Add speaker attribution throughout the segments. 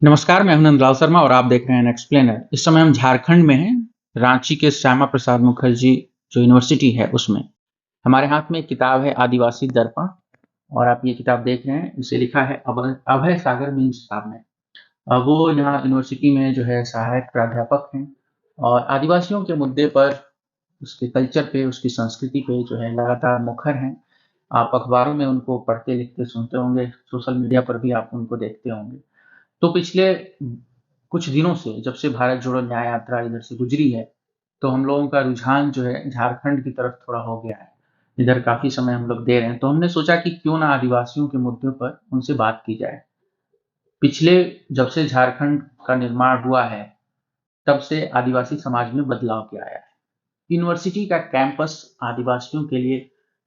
Speaker 1: नमस्कार, मैं हूं नंदलाल शर्मा और आप देख रहे हैं एक्सप्लेनर। इस समय हम झारखंड में हैं, रांची के श्यामा प्रसाद मुखर्जी जो यूनिवर्सिटी है उसमें। हमारे हाथ में एक किताब है आदिवासी दर्पण और आप ये किताब देख रहे हैं, इसे लिखा है अभय सागर मीन्स साहब ने। वो यहाँ यूनिवर्सिटी में जो है सहायक प्राध्यापक हैं और आदिवासियों के मुद्दे पर, उसके कल्चर पे, उसकी संस्कृति पे जो है लगातार मुखर हैं। आप अखबारों में उनको पढ़ते लिखते सुनते होंगे, सोशल मीडिया पर भी आप उनको देखते होंगे। तो पिछले कुछ दिनों से, जब से भारत जोड़ो न्याय यात्रा इधर से गुजरी है, तो हम लोगों का रुझान जो है झारखंड की तरफ थोड़ा हो गया है। इधर काफी समय हम लोग दे रहे हैं, तो हमने सोचा कि क्यों ना आदिवासियों के मुद्दों पर उनसे बात की जाए। पिछले, जब से झारखंड का निर्माण हुआ है, तब से आदिवासी समाज में बदलाव क्या आया है। यूनिवर्सिटी का कैंपस आदिवासियों के लिए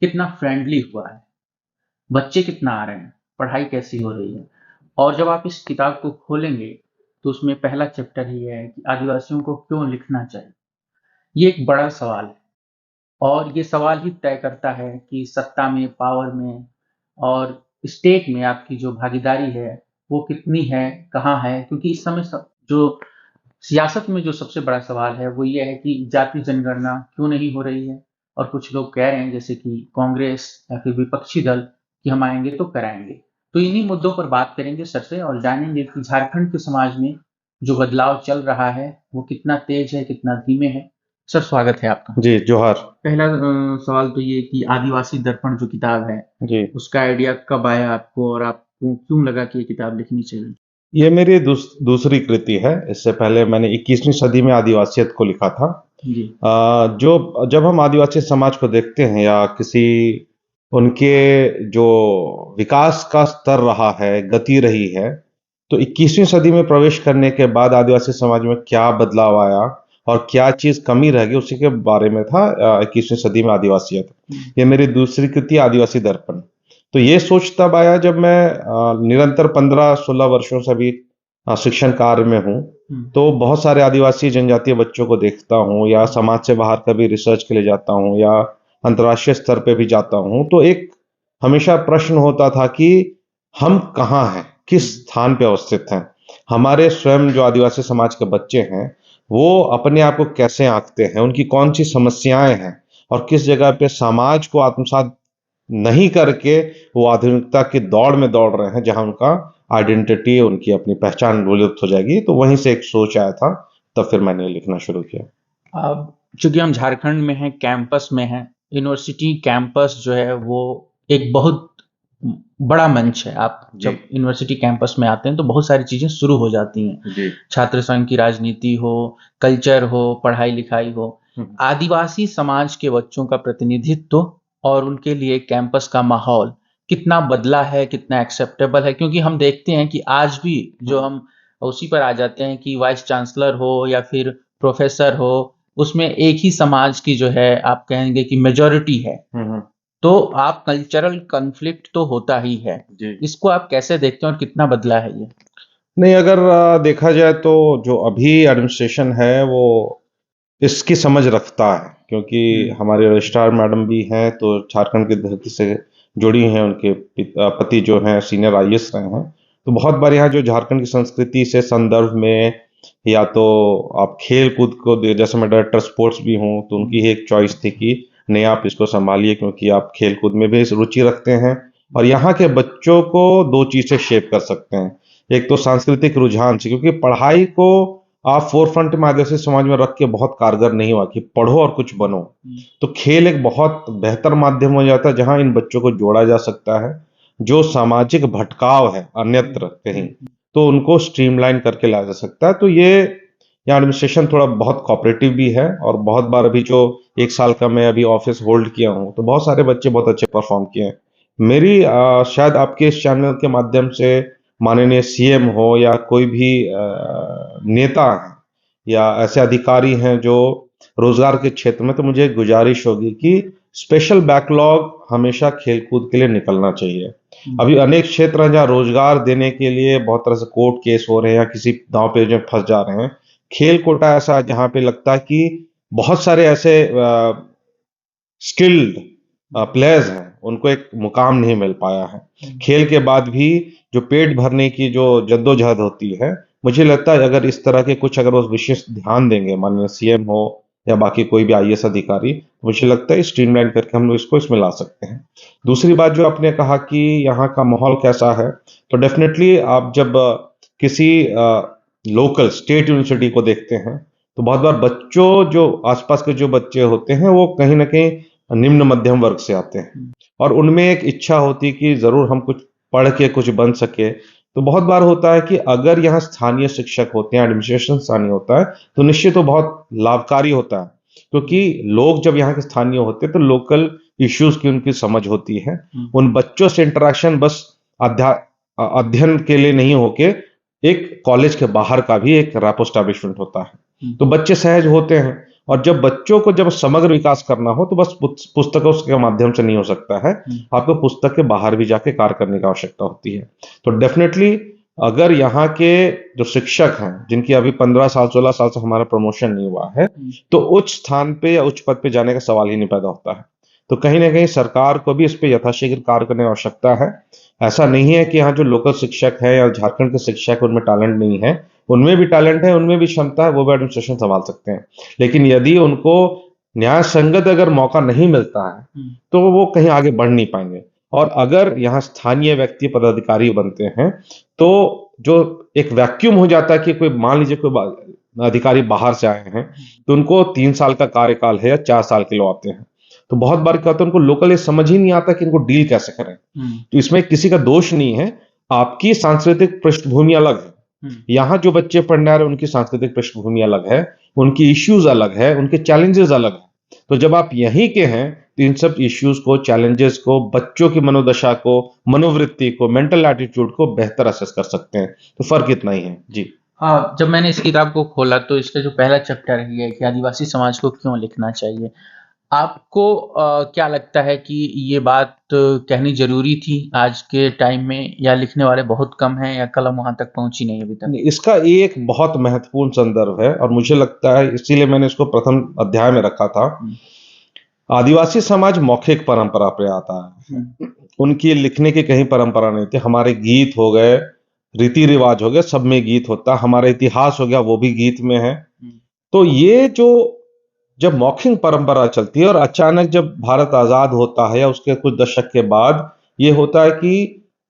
Speaker 1: कितना फ्रेंडली हुआ है, बच्चे कितना आ रहे हैं, पढ़ाई कैसी हो रही है। और जब आप इस किताब को खोलेंगे तो उसमें पहला चैप्टर ही है कि आदिवासियों को क्यों लिखना चाहिए। ये एक बड़ा सवाल है और ये सवाल ही तय करता है कि सत्ता में, पावर में और स्टेट में आपकी जो भागीदारी है वो कितनी है, कहाँ है। क्योंकि इस समय जो सियासत में जो सबसे बड़ा सवाल है वो ये है कि जाति जनगणना क्यों नहीं हो रही है। और कुछ लोग कह रहे हैं, जैसे कि कांग्रेस या फिर विपक्षी दल, कि हम आएंगे तो कराएंगे। तो इन्हीं मुद्दों पर बात करेंगे सर से और जानेंगे कि झारखंड के समाज में जो बदलाव चल रहा है वो कितना तेज है, कितना धीमे है। सर, स्वागत है आपका।
Speaker 2: जी, जोहार।
Speaker 1: पहला सवाल तो ये कि आदिवासी दर्पण जो किताब है,
Speaker 2: जी,
Speaker 1: उसका आइडिया कब आया आपको और आपको क्यों लगा कि ये किताब लिखनी चाहिए।
Speaker 2: ये मेरी दूसरी कृति है। इससे पहले मैंने 21वीं सदी में आदिवासियत को लिखा था।
Speaker 1: जी।
Speaker 2: जो जब हम आदिवासी समाज को देखते हैं या किसी उनके जो विकास का स्तर रहा है, गति रही है, तो 21वीं सदी में प्रवेश करने के बाद आदिवासी समाज में क्या बदलाव आया और क्या चीज़ कमी रह गई, उसी के बारे में था 21वीं सदी में आदिवासियत। ये मेरी दूसरी कृति आदिवासी दर्पण। तो ये सोच तब आया जब मैं निरंतर 15-16 वर्षों से अभी शिक्षण कार्य में हूँ। तो बहुत सारे आदिवासी जनजातीय बच्चों को देखता हूँ या समाज से बाहर कभी रिसर्च के लिए जाता हूँ या अंतर्राष्ट्रीय स्तर पे भी जाता हूँ, तो एक हमेशा प्रश्न होता था कि हम कहाँ हैं, किस स्थान पे अवस्थित हैं। हमारे स्वयं जो आदिवासी समाज के बच्चे हैं, वो अपने आप को कैसे आंकते हैं, उनकी कौन सी समस्याएं हैं और किस जगह पे समाज को आत्मसात नहीं करके वो आधुनिकता की दौड़ में दौड़ रहे हैं, जहां उनका आइडेंटिटी, उनकी अपनी पहचान विलुप्त हो जाएगी। तो वहीं से एक सोच आया था, तब फिर मैंने लिखना शुरू किया।
Speaker 1: अब चूंकि हम झारखंड में हैं, कैंपस में हैं, यूनिवर्सिटी कैंपस जो है वो एक बहुत बड़ा मंच है। आप
Speaker 2: जी।
Speaker 1: जब यूनिवर्सिटी कैंपस में आते हैं तो बहुत सारी चीजें शुरू हो जाती हैं।
Speaker 2: जी।
Speaker 1: छात्र संघ की राजनीति हो, कल्चर हो, पढ़ाई लिखाई हो। आदिवासी समाज के बच्चों का प्रतिनिधित्व और उनके लिए कैंपस का माहौल कितना बदला है, कितना एक्सेप्टेबल है। क्योंकि हम देखते हैं कि आज भी जो हम उसी पर आ जाते हैं कि वाइस चांसलर हो या फिर प्रोफेसर हो, उसमें एक ही समाज की जो है, आप कहेंगे कि मेजॉरिटी है। तो आप कल्चरल कॉन्फ्लिक्ट तो होता ही है।
Speaker 2: जी।
Speaker 1: इसको आप कैसे देखते हैं और कितना बदला है ये।
Speaker 2: नहीं, अगर देखा जाए तो जो अभी एडमिनिस्ट्रेशन है वो इसकी समझ रखता है, क्योंकि हमारे रजिस्ट्रार मैडम भी हैं, तो झारखंड की धरती से जुड़ी हैं। उनके पति जो हैं सीनियर आईएएस रहे हैं। तो बहुत बार यहाँ जो झारखंड की संस्कृति से संदर्भ में, या तो आप खेल कूद को जैसे मैं डायरेक्टर स्पोर्ट्स भी हूँ, तो उनकी ही एक चॉइस थी कि नहीं, आप इसको संभालिए क्योंकि आप खेल कूद में भी रुचि रखते हैं और यहाँ के बच्चों को दो चीजें शेप कर सकते हैं। एक तो सांस्कृतिक रुझान से, क्योंकि पढ़ाई को आप फोर फ्रंट में आदिवासी समाज में रख के बहुत कारगर नहीं हुआ कि पढ़ो और कुछ बनो। तो खेल एक बहुत बेहतर माध्यम हो जाता है जहां इन बच्चों को जोड़ा जा सकता है। जो सामाजिक भटकाव है अन्यत्र कहीं, तो उनको स्ट्रीमलाइन करके लाया जा सकता है। तो ये यहाँ एडमिनिस्ट्रेशन थोड़ा बहुत कोऑपरेटिव भी है और बहुत बार अभी जो एक साल का मैं अभी ऑफिस होल्ड किया हूँ, तो बहुत सारे बच्चे बहुत अच्छे परफॉर्म किए हैं। मेरी शायद आपके इस चैनल के माध्यम से माननीय सीएम हो या कोई भी नेता है या ऐसे अधिकारी हैं जो रोजगार के क्षेत्र में, तो मुझे गुजारिश होगी कि स्पेशल बैकलॉग हमेशा खेलकूद के लिए निकलना चाहिए। अभी अनेक क्षेत्र हैं जहाँ रोजगार देने के लिए बहुत तरह से कोर्ट केस हो रहे हैं या किसी दांव पे जो फंस जा रहे हैं। खेल कोटा ऐसा है जहाँ पे लगता है कि बहुत सारे ऐसे स्किल्ड प्लेयर्स हैं उनको एक मुकाम नहीं मिल पाया है। खेल के बाद भी जो पेट भरने की जो जद्दोजहद होती है, मुझे लगता है अगर इस तरह के कुछ अगर वो विशेष ध्यान देंगे, माननीय सीएम हो या बाकी कोई भी आईएएस अधिकारी, तो मुझे लगता है स्ट्रीमलाइन करके हम लोग इसको इसमें ला सकते हैं। दूसरी बात जो आपने कहा कि यहाँ का माहौल कैसा है, तो डेफिनेटली आप जब किसी लोकल स्टेट यूनिवर्सिटी को देखते हैं, तो बहुत बार बच्चों जो आसपास के जो बच्चे होते हैं वो कहीं ना कहीं निम्न मध्यम वर्ग से आते हैं, और उनमें एक इच्छा होती है कि जरूर हम कुछ पढ़ के कुछ बन सके। तो बहुत बार होता है कि अगर यहाँ स्थानीय शिक्षक होते हैं, एडमिनिस्ट्रेशन स्थानीय होता है, तो निश्चित तो बहुत लाभकारी होता है, क्योंकि लोग जब यहाँ के स्थानीय होते हैं तो लोकल इश्यूज की उनकी समझ होती है। उन बच्चों से इंटरेक्शन बस अध्ययन के लिए नहीं होके एक कॉलेज के बाहर का भी एक रैपो एस्टैब्लिशमेंट होता है, तो बच्चे सहज होते हैं। और जब बच्चों को जब समग्र विकास करना हो तो बस पुस्तकों के माध्यम से नहीं हो सकता है, आपको पुस्तक के बाहर भी जाके कार्य करने की आवश्यकता होती है। तो डेफिनेटली अगर यहाँ के जो शिक्षक हैं, जिनकी अभी 15 साल 16 साल से हमारा प्रमोशन नहीं हुआ है, तो उच्च स्थान पे या उच्च पद पे जाने का सवाल ही नहीं पैदा होता है। तो कहीं ना कहीं सरकार को भी इस पे यथाशीघ्र कार्य करने की आवश्यकता है। ऐसा नहीं है कि यहाँ जो लोकल शिक्षक है या झारखंड के शिक्षक उनमें टैलेंट नहीं है, उनमें भी टैलेंट है, उनमें भी क्षमता है, वो भी एडमिनिस्ट्रेशन संभाल सकते हैं। लेकिन यदि उनको न्याय संगत अगर मौका नहीं मिलता है तो वो कहीं आगे बढ़ नहीं पाएंगे। और अगर यहाँ स्थानीय व्यक्ति पदाधिकारी बनते हैं तो जो एक वैक्यूम हो जाता है कि कोई मान लीजिए कोई अधिकारी बाहर से आए हैं, तो उनको 3 साल का कार्यकाल है या 4 साल के लिए आते हैं, तो बहुत बार क्या होता है उनको लोकल ये समझ ही नहीं आता कि इनको डील कैसे करें। तो इसमें किसी का दोष नहीं है, आपकी सांस्कृतिक पृष्ठभूमि अलग है। यहाँ जो बच्चे पढ़ने आ रहे हैं उनकी सांस्कृतिक पृष्ठभूमि अलग है, उनकी इश्यूज अलग है, उनके चैलेंजेस अलग है। तो जब आप यहीं के हैं तो इन सब इश्यूज को, चैलेंजेस को, बच्चों की मनोदशा को, मनोवृत्ति को, मेंटल एटीट्यूड को बेहतर असेस कर सकते हैं। तो फर्क इतना ही है जी।
Speaker 1: हाँ, जब मैंने इस किताब को खोला तो इसका जो पहला चैप्टर है कि आदिवासी समाज को क्यों लिखना चाहिए, आपको क्या लगता है कि ये बात कहनी जरूरी थी आज के टाइम में, या लिखने वाले बहुत कम हैं, या कलम वहां तक पहुंची नहीं अभी तक?
Speaker 2: इसका एक बहुत महत्वपूर्ण संदर्भ है और मुझे लगता है इसीलिए मैंने इसको प्रथम अध्याय में रखा था। आदिवासी समाज मौखिक परंपरा पे आता है, उनकी लिखने की कहीं परंपरा नहीं थी। हमारे गीत हो गए, रीति रिवाज हो गए, सब में गीत होता, हमारा इतिहास हो गया वो भी गीत में है। तो ये जो जब मौखिक परंपरा चलती है और अचानक जब भारत आजाद होता है या उसके कुछ दशक के बाद ये होता है कि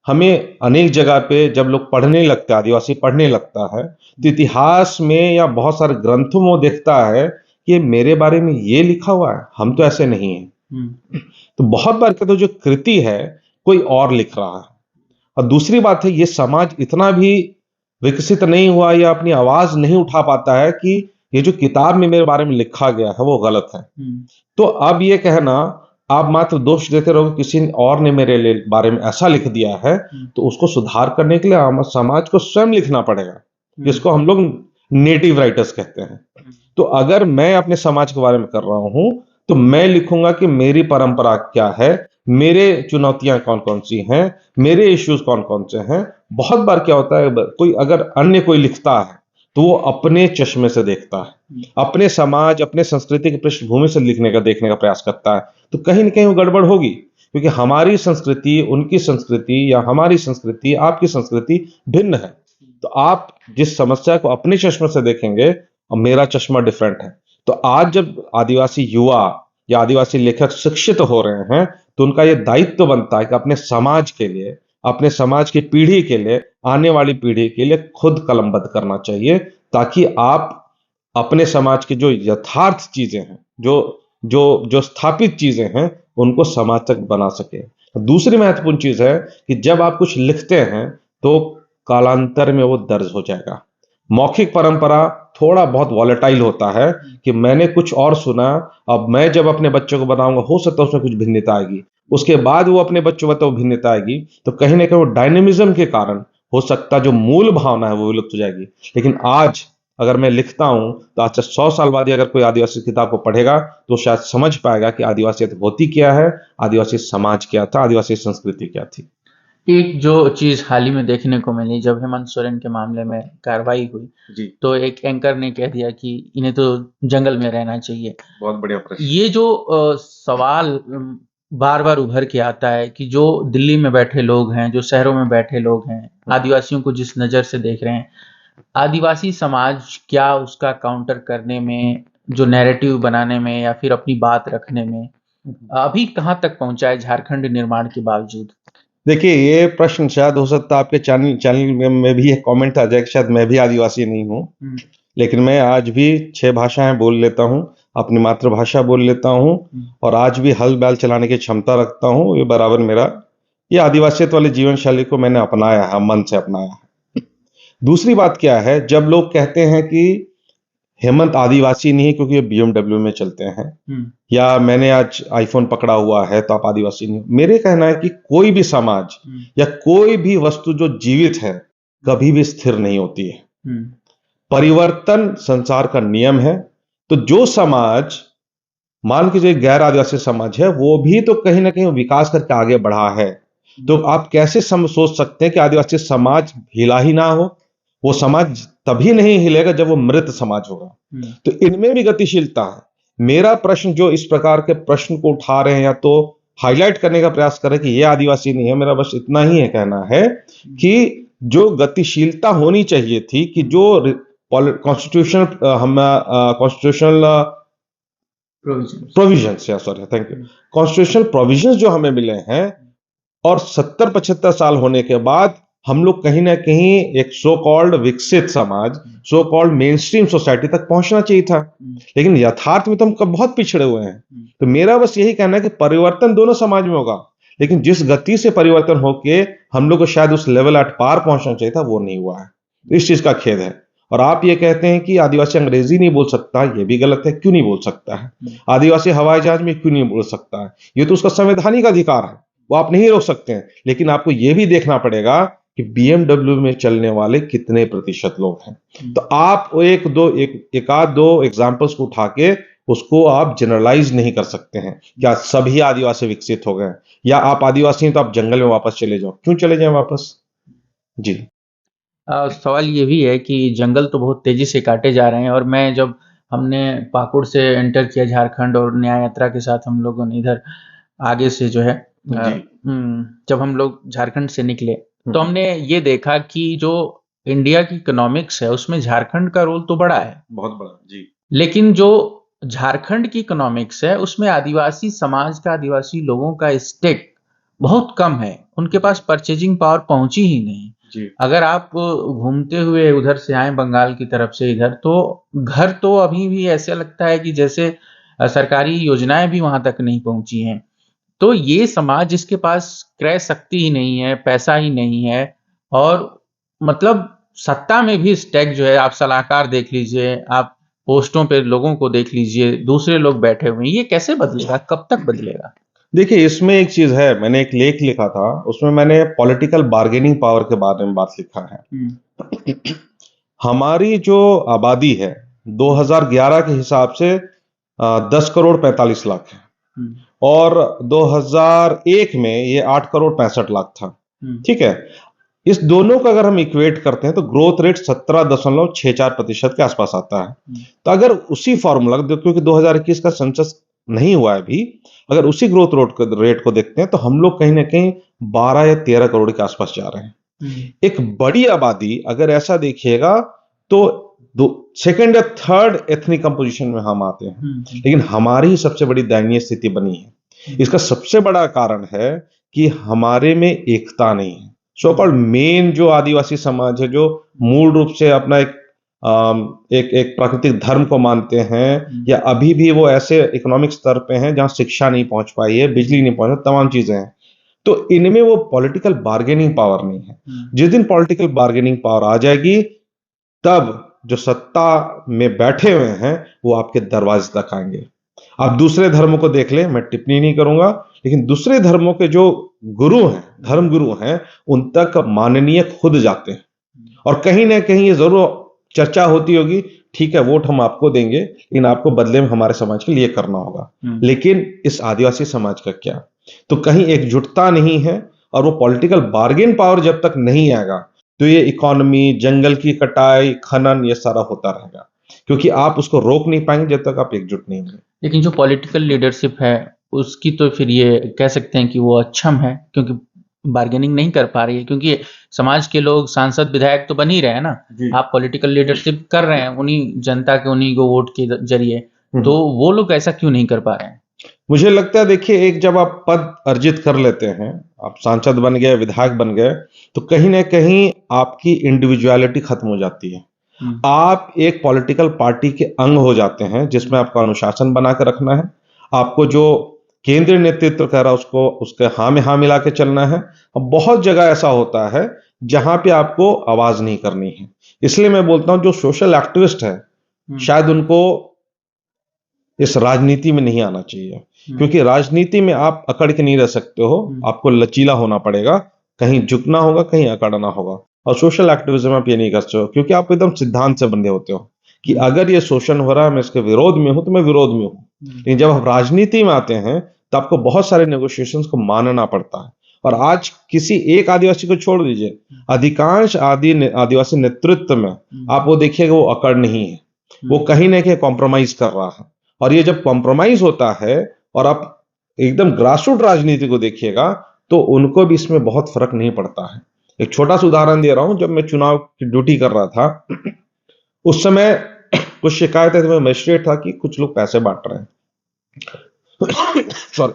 Speaker 2: हमें अनेक जगह पे जब लोग पढ़ने लगते हैं, आदिवासी पढ़ने लगता है, तो इतिहास में या बहुत सारे ग्रंथों में देखता है कि मेरे बारे में ये लिखा हुआ है, हम तो ऐसे नहीं है। तो बहुत बार कहते जो कृति है कोई और लिख रहा है। और दूसरी बात है, ये समाज इतना भी विकसित नहीं हुआ या अपनी आवाज नहीं उठा पाता है कि ये जो किताब में मेरे बारे में लिखा गया है वो गलत है। तो अब ये कहना आप मात्र दोष देते रहोगे किसी और ने मेरे लिए बारे में ऐसा लिख दिया है, तो उसको सुधार करने के लिए समाज को स्वयं लिखना पड़ेगा, जिसको हम लोग नेटिव राइटर्स कहते हैं। तो अगर मैं अपने समाज के बारे में कर रहा हूं तो मैं लिखूंगा कि मेरी परंपरा क्या है, मेरे चुनौतियां कौन कौन सी हैं, मेरे इश्यूज कौन कौन से हैं। बहुत बार क्या होता है, कोई अगर अन्य कोई लिखता है तो वो अपने चश्मे से देखता है, अपने समाज, अपने संस्कृति की पृष्ठभूमि से लिखने का, देखने का प्रयास करता है, तो कहीं ना कहीं वो गड़बड़ होगी। क्योंकि हमारी संस्कृति, उनकी संस्कृति या हमारी संस्कृति, आपकी संस्कृति भिन्न है। तो आप जिस समस्या को अपने चश्मे से देखेंगे और मेरा चश्मा डिफरेंट है। तो आज जब आदिवासी युवा या आदिवासी लेखक शिक्षित हो रहे हैं तो उनका यह दायित्व बनता है कि अपने समाज के लिए, अपने समाज की पीढ़ी के लिए, आने वाली पीढ़ी के लिए खुद कलमबद्ध करना चाहिए, ताकि आप अपने समाज की जो यथार्थ चीजें हैं, जो जो जो स्थापित चीजें हैं, उनको समाज तक बना सके। दूसरी महत्वपूर्ण चीज है कि जब आप कुछ लिखते हैं तो कालांतर में वो दर्ज हो जाएगा। मौखिक परंपरा थोड़ा बहुत वॉलेटाइल होता है कि मैंने कुछ और सुना, अब मैं जब अपने बच्चों को बताऊंगा हो सकता है उसमें कुछ भिन्नता आएगी, उसके बाद वो अपने बच्चों को बताओ भिन्नता आएगी, तो कहीं ना कहीं वो डायनेमिज्म के कारण हो सकता है जो मूल भावना है वो विलुप्त हो जाएगी। लेकिन आज अगर मैं लिखता हूं तो आज से 100 साल बाद ही अगर कोई आदिवासी किताब को पढ़ेगा तो शायद समझ पाएगा कि आदिवासी होती क्या है, आदिवासी समाज क्या था, आदिवासी संस्कृति क्या थी।
Speaker 1: एक जो चीज हाल ही में देखने को मिली, जब हेमंत सोरेन के मामले में कार्रवाई हुई
Speaker 2: जी,
Speaker 1: तो एक एंकर ने कह दिया कि इन्हें तो जंगल में रहना चाहिए।
Speaker 2: बहुत बढ़िया प्रश्न।
Speaker 1: ये जो सवाल बार बार उभर के आता है कि जो दिल्ली में बैठे लोग हैं, जो शहरों में बैठे लोग हैं, आदिवासियों को जिस नज़र से देख रहे हैं, आदिवासी समाज क्या उसका काउंटर करने में, जो नैरेटिव बनाने में या फिर अपनी बात रखने में अभी कहाँ तक पहुंचा है झारखंड निर्माण के बावजूद?
Speaker 2: देखिए, ये प्रश्न शायद हो सकता है आपके चैनल चैनल में भी एक कमेंट आ जाए कि शायद मैं भी आदिवासी नहीं हूँ, लेकिन मैं आज भी 6 भाषाएं बोल लेता हूँ, अपनी मातृभाषा बोल लेता हूँ और आज भी हल बैल चलाने की क्षमता रखता हूँ। ये बराबर मेरा ये आदिवासियत वाली जीवन शैली को मैंने अपनाया है, मन से अपनाया है। दूसरी बात क्या है, जब लोग कहते हैं कि हेमंत आदिवासी नहीं है क्योंकि ये बीएमडब्ल्यू में चलते हैं, या मैंने आज आईफोन पकड़ा हुआ है तो आप आदिवासी नहीं हो। मेरे कहना है कि कोई भी समाज या कोई भी वस्तु जो जीवित है कभी भी स्थिर नहीं होती है। परिवर्तन संसार का नियम है। तो जो समाज, मान के जो गैर आदिवासी समाज है, वो भी तो कहीं ना कहीं विकास करके आगे बढ़ा है। तो आप कैसे सोच सकते हैं कि आदिवासी समाज हिला ही ना हो? वो समाज तभी नहीं हिलेगा जब वो मृत समाज होगा। तो इनमें भी गतिशीलता है। मेरा प्रश्न, जो इस प्रकार के प्रश्न को उठा रहे हैं या तो हाईलाइट करने का प्रयास कर रहे हैं कि ये आदिवासी नहीं है, मेरा बस इतना ही है कहना है कि जो गतिशीलता होनी चाहिए थी, कि जो कॉन्स्टिट्यूशनल कॉन्स्टिट्यूशनल प्रोविजंस, या sorry, thank you, constitutional provisions जो हमें मिले हैं, और 70-75 साल होने के बाद हम लोग कहीं ना कहीं एक सो कॉल्ड विकसित समाज, so called main stream society तक पहुंचना चाहिए था। लेकिन यथार्थ में तो हम बहुत पिछड़े हुए हैं। तो मेरा बस यही कहना है कि परिवर्तन दोनों समाज में होगा, लेकिन जिस गति से परिवर्तन होके हम लोग को शायद उस लेवल एट पार पहुंचना चाहिए था, वो नहीं हुआ है। तो इस चीज का खेद है। और आप ये कहते हैं कि आदिवासी अंग्रेजी नहीं बोल सकता, ये भी गलत है। क्यों नहीं बोल सकता है? आदिवासी हवाई जहाज में क्यों नहीं बोल सकता है? ये तो उसका संवैधानिक अधिकार है, वो आप नहीं रोक सकते हैं। लेकिन आपको यह भी देखना पड़ेगा कि बीएमडब्ल्यू में चलने वाले कितने प्रतिशत लोग हैं। तो आप एक आध दो एग्जाम्पल्स को उठा के उसको आप जनरलाइज नहीं कर सकते हैं। क्या सभी आदिवासी विकसित हो गए, या आप आदिवासी हैं तो आप जंगल में वापस चले जाओ? क्यों चले जाएं वापस? जी।
Speaker 1: सवाल ये भी है कि जंगल तो बहुत तेजी से काटे जा रहे हैं, और मैं जब हमने पाकुड़ से एंटर किया झारखंड और न्याय यात्रा के साथ हम लोगों ने इधर आगे से जो है जब हम लोग झारखंड से निकले तो हमने ये देखा कि जो इंडिया की इकोनॉमिक्स है उसमें झारखंड का रोल तो बड़ा है,
Speaker 2: बहुत बड़ा जी।
Speaker 1: लेकिन जो झारखंड की इकोनॉमिक्स है उसमें आदिवासी समाज का, आदिवासी लोगों का स्टेक बहुत कम है। उनके पास परचेजिंग पावर पहुंची ही नहीं
Speaker 2: जी।
Speaker 1: अगर आप घूमते हुए उधर से आए बंगाल की तरफ से इधर, तो घर तो अभी भी ऐसा लगता है कि जैसे सरकारी योजनाएं भी वहां तक नहीं पहुंची हैं। तो ये समाज जिसके पास क्रय शक्ति ही नहीं है, पैसा ही नहीं है, और मतलब सत्ता में भी स्टैक जो है, आप सलाहकार देख लीजिए, आप पोस्टों पे लोगों को देख लीजिए, दूसरे लोग बैठे हुए हैं, ये कैसे बदलेगा? कब तक बदलेगा?
Speaker 2: देखिए, इसमें एक चीज है, मैंने एक लेख लिखा था, उसमें मैंने पॉलिटिकल बार्गेनिंग पावर के बारे में बात लिखा है। हमारी जो आबादी है 2011 के हिसाब से 10 करोड़ 45 लाख है, और 2001 में ये 8 करोड़ 65 लाख था। ठीक है, इस दोनों का अगर हम इक्वेट करते हैं तो ग्रोथ रेट 17.64% के आसपास आता है। तो अगर उसी फॉर्मूला, क्योंकि 2021 का सेंसस नहीं हुआ है अभी, अगर उसी ग्रोथ रेट को देखते हैं तो हम लोग कहीं ना कहीं 12 या 13 करोड़ के आसपास जा रहे हैं। एक बड़ी आबादी अगर ऐसा देखिएगा तो सेकंड या थर्ड एथनिक कंपोजिशन में हम आते हैं, लेकिन हमारी ही सबसे बड़ी दयनीय स्थिति बनी है। इसका सबसे बड़ा कारण है कि हमारे में एकता नहीं है। सो कॉल्ड मेन जो आदिवासी समाज है, जो मूल रूप से अपना एक प्राकृतिक धर्म को मानते हैं, या अभी भी वो ऐसे इकोनॉमिक स्तर पे हैं जहां शिक्षा नहीं पहुंच पाई है, बिजली नहीं पहुंच, तमाम चीजें हैं, तो इनमें वो पॉलिटिकल बार्गेनिंग पावर नहीं है। जिस दिन पॉलिटिकल बार्गेनिंग पावर आ जाएगी, तब जो सत्ता में बैठे हुए हैं वो आपके दरवाजे तक आएंगे। आप दूसरे धर्मों को देख लें, मैं टिप्पणी नहीं करूंगा, लेकिन दूसरे धर्मों के जो गुरु हैं, धर्म गुरु हैं, उन तक माननीय खुद जाते हैं, और कहीं ना कहीं ये जरूर चर्चा होती होगी, ठीक है वोट हम आपको देंगे, लेकिन आपको बदले में हमारे समाज के लिए करना होगा। लेकिन इस आदिवासी समाज का क्या? तो कहीं एकजुटता नहीं है, और वो पॉलिटिकल बार्गेन पावर जब तक नहीं आएगा तो ये इकोनॉमी, जंगल की कटाई, खनन, ये सारा होता रहेगा, क्योंकि आप उसको रोक नहीं पाएंगे जब तक आप एकजुट नहीं होंगे।
Speaker 1: लेकिन जो पॉलिटिकल लीडरशिप है उसकी तो फिर ये कह सकते हैं कि वो अक्षम है, क्योंकि बार्गेनिंग नहीं कर पा रही है, क्योंकि समाज के लोग सांसद विधायक तो बन ही रहे हैं ना, आप पॉलिटिकल लीडरशिप कर रहे हैं उन्हीं जनता के, उन्हीं को वोट के जरिए, तो वो लोग ऐसा क्यों नहीं कर पा रहे हैं?
Speaker 2: मुझे लगता है, देखिए, एक जब आप पद अर्जित कर लेते हैं, आप सांसद बन गए, विधायक बन गए, तो कहीं ना कहीं आपकी इंडिविजुअलिटी खत्म हो जाती है। आप एक पॉलिटिकल पार्टी के अंग हो जाते हैं जिसमें आपका अनुशासन बना के रखना है, आपको जो केंद्रीय नेतृत्व कह रहा है उसको उसके हाँ में हाँ मिला के चलना है। अब बहुत जगह ऐसा होता है जहां पे आपको आवाज नहीं करनी है। इसलिए मैं बोलता हूं जो सोशल एक्टिविस्ट है, शायद उनको इस राजनीति में नहीं आना चाहिए, क्योंकि राजनीति में आप अकड़ के नहीं रह सकते हो, आपको लचीला होना पड़ेगा, कहीं झुकना होगा, कहीं अकड़ना होगा। और सोशल एक्टिविज्म आप ये नहीं कर सकते हो, क्योंकि आप एकदम सिद्धांत से बंधे होते हो कि अगर ये शोषण हो रहा है, मैं इसके विरोध में हूं, तो मैं विरोध में हूं। लेकिन जब आप राजनीति में आते हैं तो आपको बहुत सारे नेगोशिएशंस को मानना पड़ता है। और आज किसी एक आदिवासी को छोड़ दीजिए, अधिकांश आदिवासी नेतृत्व में आप वो देखिएगा, वो अकड़ नहीं है, वो कहीं ना कहीं कॉम्प्रोमाइज कर रहा है। और ये जब कॉम्प्रोमाइज होता है और आप एकदम ग्रासरूट राजनीति को देखिएगा, तो उनको भी इसमें बहुत फर्क नहीं पड़ता है। एक छोटा सा उदाहरण दे रहा हूं, जब मैं चुनाव की ड्यूटी कर रहा था उस समय कुछ शिकायतें, मैं मजिस्ट्रेट था कि कुछ लोग पैसे बांट रहे हैं। सॉरी।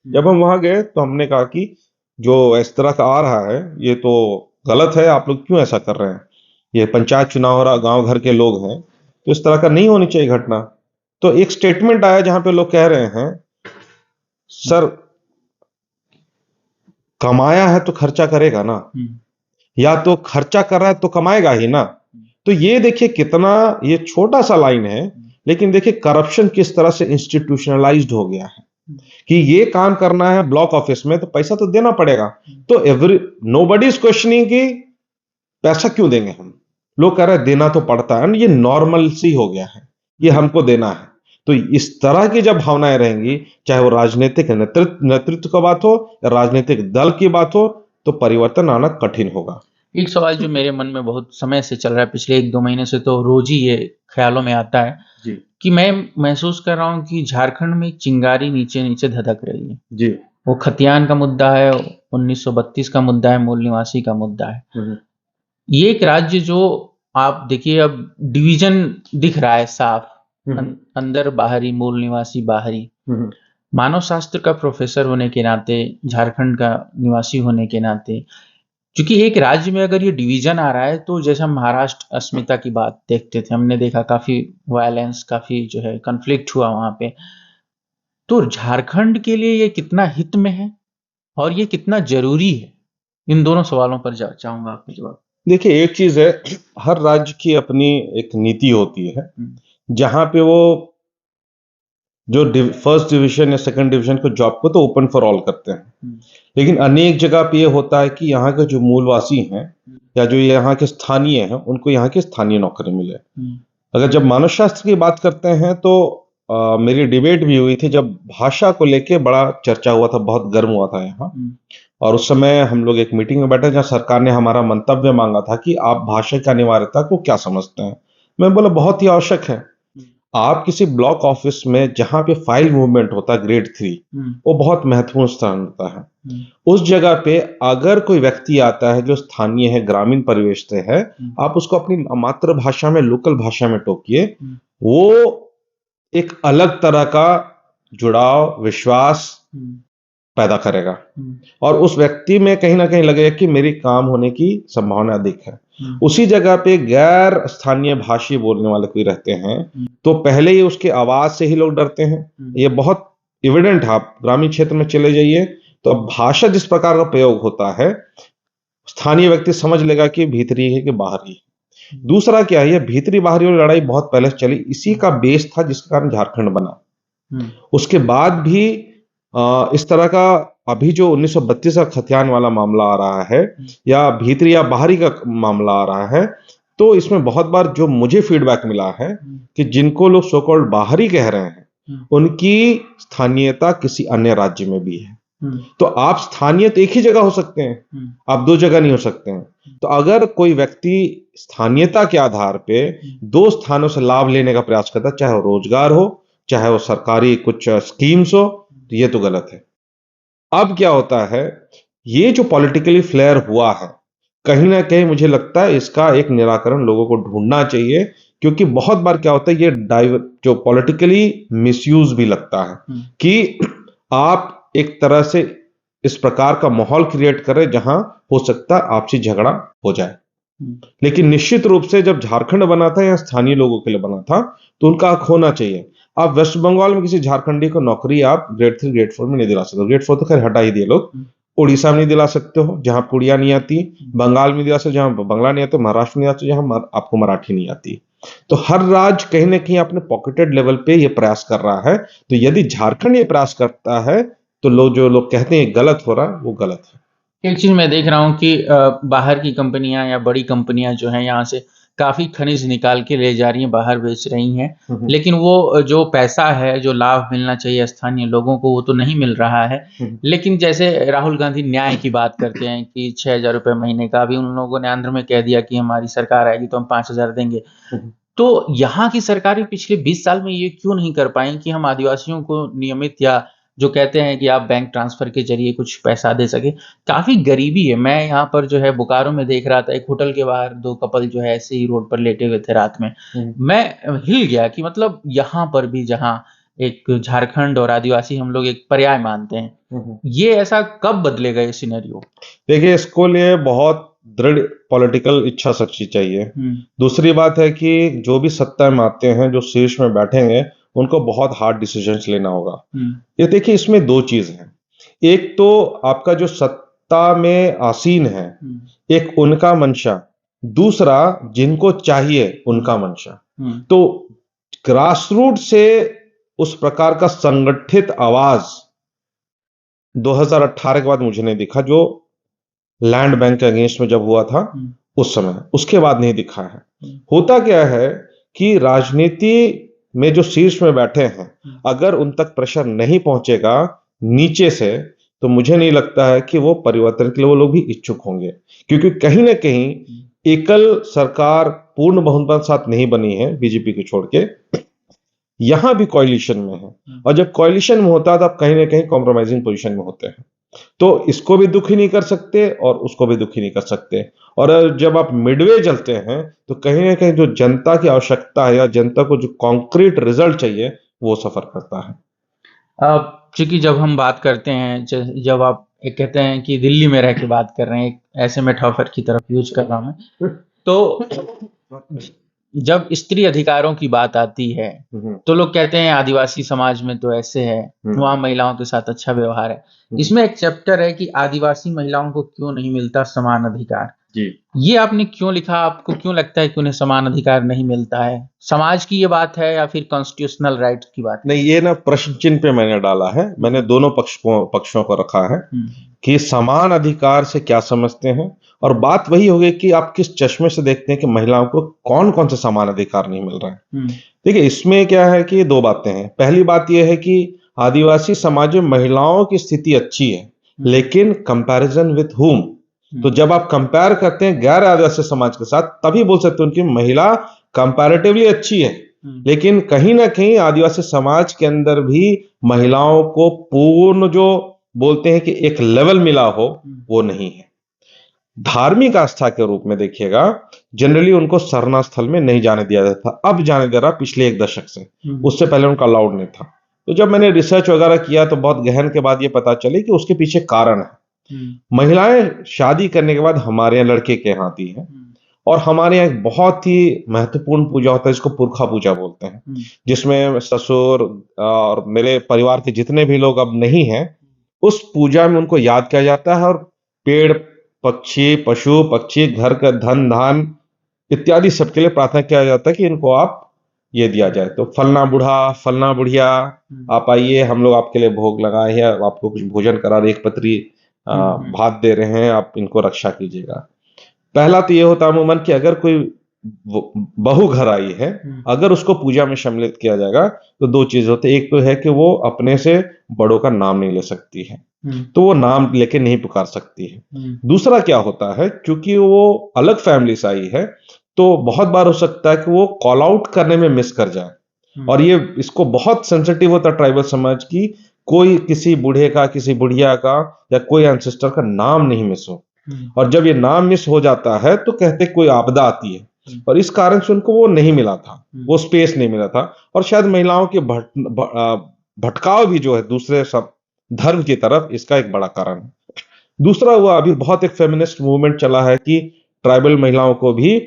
Speaker 2: जब हम वहां गए तो हमने कहा कि जो इस तरह का आ रहा है ये तो गलत है, आप लोग क्यों ऐसा कर रहे हैं, ये पंचायत चुनाव हो रहा, गांव घर के लोग हैं, तो इस तरह का नहीं होनी चाहिए घटना। तो एक स्टेटमेंट आया जहां पे लोग कह रहे हैं, सर कमाया है तो खर्चा करेगा ना, या तो खर्चा कर रहा है तो कमाएगा ही ना। तो ये देखिए कितना ये छोटा सा लाइन है, लेकिन देखिए करप्शन किस तरह से इंस्टीट्यूशनलाइज्ड हो गया है कि ये काम करना है ब्लॉक ऑफिस में तो पैसा तो देना पड़ेगा। तो नोबडी इज क्वेश्चनिंग कि पैसा क्यों देंगे हम, लोग कह रहे हैं देना तो पड़ता है, ये नॉर्मल सी हो गया है, ये हमको देना है। तो इस तरह की जब भावनाएं रहेंगी, चाहे वो राजनीतिक नेतृत्व की बात हो या राजनीतिक दल की बात हो, तो परिवर्तन आना कठिन होगा।
Speaker 1: एक सवाल जो मेरे मन में बहुत समय से चल रहा है, पिछले 1-2 महीने से तो रोज ही ये ख्यालों में आता है
Speaker 2: जी
Speaker 1: कि मैं महसूस कर रहा हूँ कि झारखंड में एक चिंगारी नीचे नीचे धधक रही है।
Speaker 2: जी।
Speaker 1: वो खतियान का मुद्दा है, 1932 का मुद्दा है, मूल निवासी का मुद्दा है। ये एक राज्य जो आप देखिए अब डिवीजन दिख रहा है साफ, अंदर बाहरी, मूल निवासी बाहरी। मानव शास्त्र का प्रोफेसर होने के नाते, झारखंड का निवासी होने के नाते, क्योंकि एक राज्य में अगर ये डिवीजन आ रहा है, तो जैसे हम महाराष्ट्र अस्मिता की बात देखते थे, हमने देखा काफी वायलेंस, काफी जो है कॉन्फ्लिक्ट हुआ वहां पे। तो झारखंड के लिए ये कितना हित में है और ये कितना जरूरी है, इन दोनों सवालों पर चाहूंगा आपके जवाब।
Speaker 2: देखिए, एक चीज है, हर राज्य की अपनी एक नीति होती है, जहां पे वो जो फर्स्ट डिवीजन या सेकंड डिवीजन को जॉब को तो ओपन फॉर ऑल करते हैं, लेकिन अनेक जगह पे ये होता है कि यहाँ के जो मूलवासी हैं या जो यहाँ के स्थानीय हैं, उनको यहाँ की स्थानीय नौकरी मिले। अगर जब मानव शास्त्र की बात करते हैं तो मेरी डिबेट भी हुई थी, जब भाषा को लेके बड़ा चर्चा हुआ था, बहुत गर्म हुआ था यहाँ। और उस समय हम लोग एक मीटिंग में बैठे जहाँ सरकार ने हमारा मंतव्य मांगा था कि आप भाषा की अनिवार्यता को क्या समझते हैं। मैं बोला बहुत ही आवश्यक है। आप किसी ब्लॉक ऑफिस में जहां पे फाइल मूवमेंट होता है ग्रेड 3, वो बहुत महत्वपूर्ण स्थान होता है। उस जगह पे अगर कोई व्यक्ति आता है जो स्थानीय है, ग्रामीण परिवेश से है, आप उसको अपनी मातृभाषा में, लोकल भाषा में टोकिए, वो एक अलग तरह का जुड़ाव, विश्वास पैदा करेगा और उस व्यक्ति में कहीं ना कहीं लगेगा कि मेरी काम होने की संभावना अधिक है। उसी जगह पे गैर स्थानीय भाषी बोलने वाले कोई रहते हैं तो पहले ही उसके आवाज से ही लोग डरते हैं। ये बहुत एविडेंट है, आप ग्रामीण क्षेत्र में चले जाइए तो भाषा जिस प्रकार का प्रयोग होता है, स्थानीय व्यक्ति समझ लेगा कि भीतरी है कि बाहरी। दूसरा क्या है, ये भीतरी बाहरी वाली लड़ाई बहुत पहले चली, इसी का बेस था जिसके कारण झारखंड बना। उसके बाद भी इस तरह का अभी जो 1932 का खतियान वाला मामला आ रहा है या भीतरी या बाहरी का मामला आ रहा है, तो इसमें बहुत बार जो मुझे फीडबैक मिला है कि जिनको लोग सो कॉल्ड बाहरी कह रहे हैं, उनकी स्थानीयता किसी अन्य राज्य में भी है। तो आप स्थानीय तो एक ही जगह हो सकते हैं, आप दो जगह नहीं हो सकते हैं। तो अगर कोई व्यक्ति स्थानीयता के आधार पे दो स्थानों से लाभ लेने का प्रयास करता है, चाहे वो रोजगार हो, चाहे वो सरकारी कुछ स्कीम्स हो, तो ये तो गलत है। अब क्या होता है, ये जो पॉलिटिकली फ्लेयर हुआ है, कहीं ना कहीं मुझे लगता है इसका एक निराकरण लोगों को ढूंढना चाहिए, क्योंकि बहुत बार क्या होता है, ये जो पॉलिटिकली मिसयूज भी लगता है कि आप एक तरह से इस प्रकार का माहौल क्रिएट करें जहां हो सकता है आपसी झगड़ा हो जाए। लेकिन निश्चित रूप से जब झारखंड बना था या स्थानीय लोगों के लिए बना था, तो उनका हक होना चाहिए। आप वेस्ट बंगाल में किसी झारखंडी को नौकरी आप ग्रेड 3 ग्रेड 4 में नहीं दिला सकते। ग्रेड 4 तो खैर हटा ही दिए लोग। उड़ीसा में नहीं दिला सकते हो जहां पुड़िया नहीं आती, बंगाल में दिला सकते जहां बंगला नहीं आता, महाराष्ट्र में नहीं आती जहां आपको मराठी नहीं आती। तो हर राज्य कहीं ना कहीं अपने पॉकेटेड लेवल पे ये प्रयास कर रहा है। तो यदि झारखंड ये प्रयास करता है तो जो लोग कहते हैं गलत हो रहा है, वो गलत है।
Speaker 1: एक चीज मैं देख रहा हूँ कि बाहर की कंपनियां या बड़ी कंपनियां जो हैं यहाँ से काफी खनिज निकाल के ले जा रही हैं, बाहर बेच रही हैं, लेकिन वो जो पैसा है, जो लाभ मिलना चाहिए स्थानीय लोगों को, वो तो नहीं मिल रहा है। लेकिन जैसे राहुल गांधी न्याय की बात करते हैं कि 6,000 रुपये महीने का, अभी उन लोगों ने आंध्र में कह दिया कि हमारी सरकार आएगी तो हम 5,000 देंगे। तो यहाँ की सरकारें पिछले 20 साल में ये क्यों नहीं कर पाई कि हम आदिवासियों को नियमित, या जो कहते हैं कि आप बैंक ट्रांसफर के जरिए कुछ पैसा दे सके। काफी गरीबी है। मैं यहाँ पर जो है बोकारो में देख रहा था, एक होटल के बाहर 2 कपल जो है ऐसे ही रोड पर लेटे हुए थे रात में। मैं हिल गया कि मतलब यहाँ पर भी, जहाँ एक झारखंड और आदिवासी हम लोग एक पर्याय मानते हैं, ये ऐसा कब बदलेगा ये सिनेरियो?
Speaker 2: देखिए, इसको लिए बहुत दृढ़ पॉलिटिकल इच्छा शक्ति चाहिए। दूसरी बात है कि जो भी सत्ता में आते हैं, जो शीर्ष में बैठेंगे, उनको बहुत हार्ड डिसीजंस लेना होगा। ये देखिए, इसमें 2 चीज हैं। एक तो आपका जो सत्ता में आसीन है, एक उनका मंशा, दूसरा जिनको चाहिए उनका मंशा। तो ग्रासरूट से उस प्रकार का संगठित आवाज 2018 के बाद मुझे नहीं दिखा, जो लैंड बैंक के अगेंस्ट में जब हुआ था उस समय, उसके बाद नहीं दिखा है। होता क्या है कि राजनीति में जो शीर्ष में बैठे हैं, अगर उन तक प्रेशर नहीं पहुंचेगा नीचे से, तो मुझे नहीं लगता है कि वो परिवर्तन के लिए वो लोग भी इच्छुक होंगे। क्योंकि कहीं ना कहीं एकल सरकार पूर्ण बहुमत साथ नहीं बनी है बीजेपी को छोड़ के, यहां भी कोalition में है, और जब कोalition में होता है तो आप कहीं ना कहीं कॉम्प्रोमाइजिंग पोजीशन में होते हैं। तो इसको भी दुखी नहीं कर सकते और उसको भी दुखी नहीं कर सकते। और जब आप मिडवे चलते हैं तो कहीं ना कहीं जो जनता की आवश्यकता है या जनता को जो कॉन्क्रीट रिजल्ट चाहिए, वो सफर करता है।
Speaker 1: चूंकि जब हम बात करते हैं, जब आप एक कहते हैं कि दिल्ली में रह के बात कर रहे हैं, ऐसे मेटाफर की तरफ यूज कर रहा हूं, तो जब स्त्री अधिकारों की बात आती है तो लोग कहते हैं आदिवासी समाज में तो ऐसे है, वहां महिलाओं के साथ अच्छा व्यवहार है। इसमें एक चैप्टर है कि आदिवासी महिलाओं को क्यों नहीं मिलता समान अधिकार। जी, ये आपने क्यों लिखा? आपको क्यों लगता है कि उन्हें समान अधिकार नहीं मिलता है? समाज की ये बात है या फिर कॉन्स्टिट्यूशनल राइट की बात?
Speaker 2: नहीं, ये ना प्रश्न चिन्ह पे मैंने डाला है। मैंने दोनों पक्षों को रखा है कि समान अधिकार से क्या समझते हैं, और बात वही होगी कि आप किस चश्मे से देखते हैं कि महिलाओं को कौन कौन से समान अधिकार नहीं मिल रहा है। देखिए, इसमें क्या है कि 2 बातें हैं। पहली बात यह है कि आदिवासी समाज में महिलाओं की स्थिति अच्छी है, लेकिन कंपैरिजन विथ हुम। तो जब आप कंपेयर करते हैं गैर आदिवासी समाज के साथ, तभी बोल सकते हैं उनकी महिला कंपैरेटिवली अच्छी है। लेकिन कहीं ना कहीं आदिवासी समाज के अंदर भी महिलाओं को पूर्ण जो बोलते हैं कि एक लेवल मिला हो, वो नहीं है। धार्मिक आस्था के रूप में देखिएगा, जनरली उनको सरना स्थल में नहीं जाने दिया जाता। अब जाने दे रहा पिछले 1 दशक से, उससे पहले उनका अलाउड नहीं था। तो जब मैंने रिसर्च वगैरह किया तो बहुत गहन के बाद ये पता चले कि उसके पीछे कारण है। महिलाएं शादी करने के बाद हमारे यहाँ लड़के के यहाँ आती है, और हमारे यहाँ एक बहुत ही महत्वपूर्ण पूजा होता है जिसको पुरखा पूजा बोलते हैं, जिसमें ससुर और मेरे परिवार के जितने भी लोग अब नहीं हैं, उस पूजा में उनको याद किया जाता है, और पेड़ पक्षी, पशु पक्षी, घर का धन धान इत्यादि सबके लिए प्रार्थना किया जाता है कि इनको आप ये दिया जाए। तो फलना बूढ़ा, फलना बुढ़िया, आप आइए, हम लोग आपके लिए भोग लगाए हैं, आपको कुछ भोजन करा रहे, 1 पत्री भात दे रहे हैं, आप इनको रक्षा कीजिएगा। पहला तो ये होता है अमूमन कि अगर कोई बहू घर आई है, अगर उसको पूजा में सम्मिलित किया जाएगा तो 2 चीज होते हैं। एक तो है कि वो अपने से बड़ों का नाम नहीं ले सकती है, तो वो नाम लेके नहीं पुकार सकती है। दूसरा क्या होता है, क्योंकि वो अलग फैमिली से आई है, तो बहुत बार हो सकता है कि वो कॉल आउट करने में मिस कर जाए, और ये इसको बहुत सेंसिटिव होता है ट्राइबल समाज की। कोई किसी बूढ़े का, किसी बुढ़िया का या कोई एंसेस्टर का नाम नहीं मिस हो। और जब ये नाम मिस हो जाता है तो कहते कोई आपदा आती है, और इस कारण से उनको वो नहीं मिला था, वो स्पेस नहीं मिला था। और शायद महिलाओं के भटकाव भी जो है दूसरे सब धर्म की तरफ, इसका एक बड़ा कारण है। दूसरा हुआ, अभी बहुत एक फेमिनिस्ट मूवमेंट चला है कि ट्राइबल महिलाओं को भी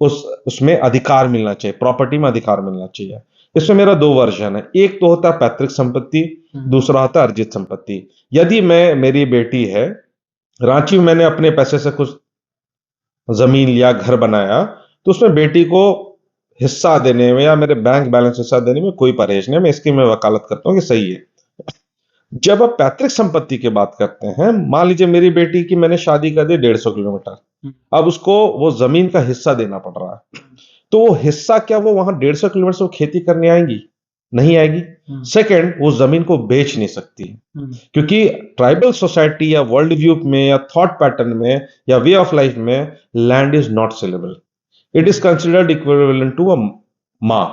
Speaker 2: उसमें अधिकार मिलना चाहिए, प्रॉपर्टी में अधिकार मिलना चाहिए। इसमें मेरा दो वर्जन है, एक तो होता है पैतृक संपत्ति, दूसरा होता है अर्जित संपत्ति। यदि मेरी बेटी है, रांची में मैंने अपने पैसे से कुछ जमीन लिया, घर बनाया, तो उसमें बेटी को हिस्सा देने में या मेरे बैंक बैलेंस हिस्सा देने में कोई परहेज नहीं, मैं इसकी मैं वकालत करता हूं कि सही है। जब आप पैतृक संपत्ति की बात करते हैं, मान लीजिए मेरी बेटी की मैंने शादी कर दी 150 किलोमीटर, अब उसको वो जमीन का हिस्सा देना पड़ रहा है, तो वो हिस्सा क्या वो वहां 150 किलोमीटर से वो खेती करने आएंगी? नहीं आएगी। सेकंड, वो जमीन को बेच नहीं सकती, क्योंकि ट्राइबल सोसाइटी या वर्ल्ड व्यू में या थॉट पैटर्न में या वे ऑफ लाइफ में land is not saleable, it is considered equivalent to a माँ।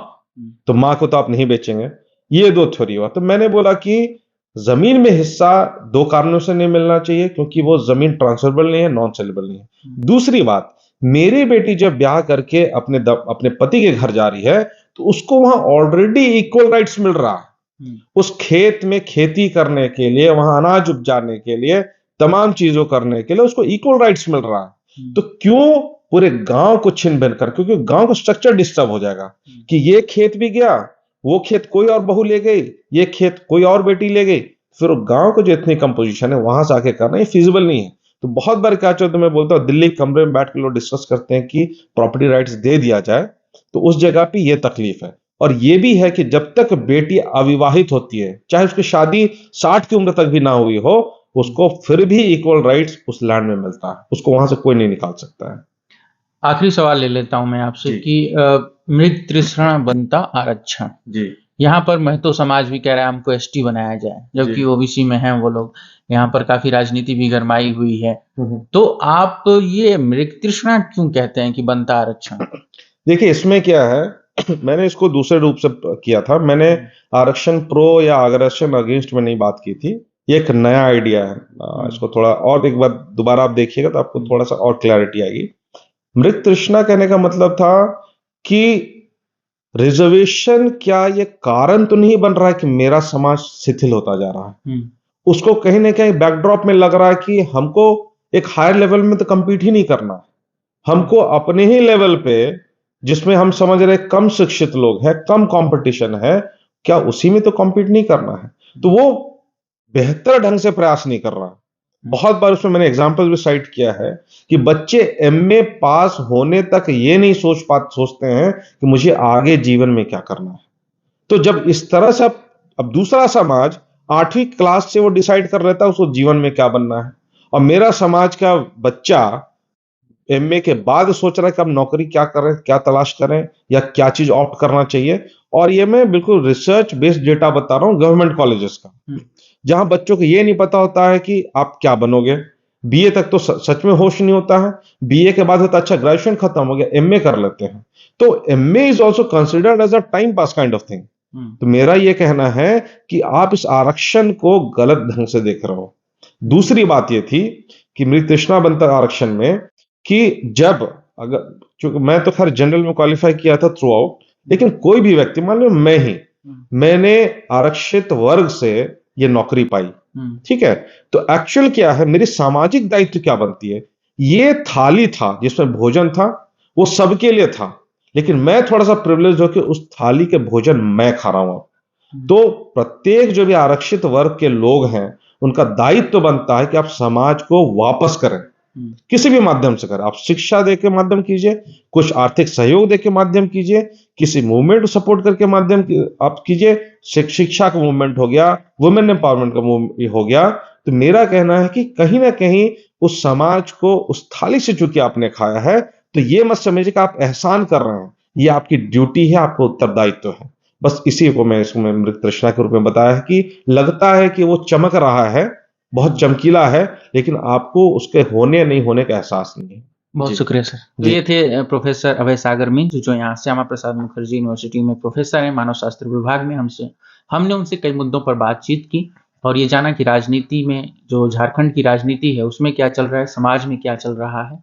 Speaker 2: तो माँ को तो आप नहीं बेचेंगे। ये दो थ्योरी हुआ। तो मैंने बोला कि जमीन में हिस्सा दो कारणों से नहीं मिलना चाहिए, क्योंकि वो जमीन ट्रांसफरेबल नहीं है, नॉन सेलेबल नहीं है। दूसरी बात, मेरी बेटी जब ब्याह करके अपने पति के घर जा रही है, तो उसको वहां ऑलरेडी इक्वल राइट्स मिल रहा है। उस खेत में खेती करने के लिए, वहां अनाज उपजाने के लिए, तमाम चीजों करने के लिए उसको इक्वल राइट्स मिल रहा है। तो क्यों पूरे गांव को छिन भिन कर, क्योंकि गांव का स्ट्रक्चर डिस्टर्ब हो जाएगा कि ये खेत भी गया, वो खेत कोई और बहू ले गई, ये खेत कोई और बेटी ले गई, फिर गांव को जो इतनी कंपोजिशन है वहां से आके करना ये फिजिबल नहीं है। तो बहुत बार क्या चाहते, मैं बोलता हूँ दिल्ली कमरे में बैठ के लोग डिस्कस करते हैं कि प्रॉपर्टी राइट्स दे दिया जाए, तो उस जगह पे ये तकलीफ है। और ये भी है कि जब तक बेटी अविवाहित होती है, चाहे उसकी शादी 60 की उम्र तक भी ना हुई हो, उसको फिर भी इक्वल राइट्स उस लैंड में मिलता है, उसको वहां से कोई नहीं निकाल सकता है।
Speaker 1: आखिरी सवाल ले लेता हूं मैं आपसे कि मृग तृष्णा बनता आरक्षण,
Speaker 2: जी
Speaker 1: यहाँ पर महतो समाज भी कह रहा है हमको एसटी बनाया जाए, जबकि ओबीसी में हैं वो लोग। यहाँ पर काफी राजनीति भी गरमाई हुई है। तो आप ये मृग तृष्णा क्यों कहते हैं कि बनता आरक्षण?
Speaker 2: देखिए, इसमें क्या है, मैंने इसको दूसरे रूप से किया था। मैंने आरक्षण प्रो या आरक्षण अगेंस्ट में नहीं बात की थी। ये एक नया आइडिया है। इसको थोड़ा और एक बार दोबारा आप देखिएगा तो आपको थोड़ा सा और क्लैरिटी आएगी। मृग तृष्णा कहने का मतलब था कि रिजर्वेशन क्या ये कारण तो नहीं बन रहा है कि मेरा समाज शिथिल होता जा रहा है। उसको कहीं ना कहीं बैकड्रॉप में लग रहा है कि हमको एक हायर लेवल में तो compete ही नहीं करना, हमको अपने ही लेवल पे, जिसमें हम समझ रहे कम शिक्षित लोग हैं, कम कंपटीशन है, क्या उसी में तो compete नहीं करना है। तो वो बेहतर ढंग से प्रयास नहीं कर रहा। बहुत बार उसमें मैंने एग्जाम्पल भी साइट किया है कि बच्चे एमए पास होने तक ये नहीं सोचते हैं कि मुझे आगे जीवन में क्या करना है। तो जब इस तरह से अब दूसरा समाज 8वीं क्लास से वो डिसाइड कर लेता है उसको जीवन में क्या बनना है, और मेरा समाज का बच्चा एमए के बाद सोच रहा है कि अब नौकरी क्या करें, क्या तलाश करें, या क्या चीज ऑप्ट करना चाहिए। और ये मैं बिल्कुल रिसर्च बेस्ड डेटा बता रहा हूं गवर्नमेंट कॉलेजेस का, जहां बच्चों को ये नहीं पता होता है कि आप क्या बनोगे। बीए तक तो सच में होश नहीं होता है। बीए के बाद होता अच्छा ग्रेजुएशन खत्म हो गया, एमए कर लेते हैं। तो MA is also considered as a time pass kind of thing. तो मेरा ये कहना है कि आप इस आरक्षण को गलत ढंग से देख रहे हो। दूसरी बात ये थी कि मृग तृष्णा बनता आरक्षण में कि जब, अगर, चूंकि मैं तो खैर जनरल में क्वालिफाई किया था थ्रू आउट, लेकिन कोई भी व्यक्ति, मान लो मैंने आरक्षित वर्ग से ये नौकरी पाई, ठीक है, तो एक्चुअल क्या है, मेरी सामाजिक दायित्व क्या बनती है। ये थाली था जिसमें भोजन था, वो सबके लिए था, लेकिन मैं थोड़ा सा प्रिविलेज होकर उस थाली के भोजन मैं खा रहा हूं। तो प्रत्येक जो भी आरक्षित वर्ग के लोग हैं, उनका दायित्व बनता है कि आप समाज को वापस करें, किसी भी माध्यम से करें। आप शिक्षा दे के माध्यम कीजिए, कुछ आर्थिक सहयोग दे के माध्यम कीजिए, किसी मूवमेंट को सपोर्ट करके माध्यम आप कीजिए। शिक्षा का मूवमेंट हो गया, वुमेन एम्पावरमेंट का हो गया। तो मेरा कहना है कि कहीं ना कहीं उस समाज को उस थाली से चूंकि आपने खाया है, तो ये मत समझिए कि आप एहसान कर रहे हैं, ये आपकी ड्यूटी है, आपको उत्तरदायित्व है। बस इसी को मैं इसमें मृग तृष्णा के रूप में बताया है कि लगता है कि वो चमक रहा है, बहुत चमकीला है, लेकिन आपको उसके होने नहीं होने का एहसास नहीं है।
Speaker 1: बहुत शुक्रिया सर। तो ये थे प्रोफेसर अभय सागर मिंज, जो यहाँ श्यामा प्रसाद मुखर्जी यूनिवर्सिटी में प्रोफेसर हैं मानव शास्त्र विभाग में। हमने उनसे कई मुद्दों पर बातचीत की। और ये जाना कि राजनीति में जो झारखंड की राजनीति है उसमें क्या चल रहा है, समाज में क्या चल रहा है।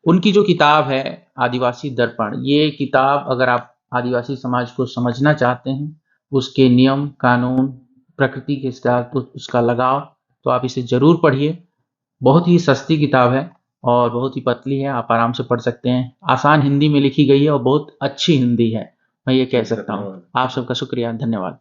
Speaker 1: उनकी जो किताब है आदिवासी दर्पण, ये किताब अगर आप आदिवासी समाज को समझना चाहते हैं, उसके नियम कानून, प्रकृति के साथ उसका लगाव, तो आप इसे ज़रूर पढ़िए। बहुत ही सस्ती किताब है और बहुत ही पतली है, आप आराम से पढ़ सकते हैं। आसान हिंदी में लिखी गई है और बहुत अच्छी हिंदी है, मैं ये कह सकता हूँ। आप सबका शुक्रिया, धन्यवाद।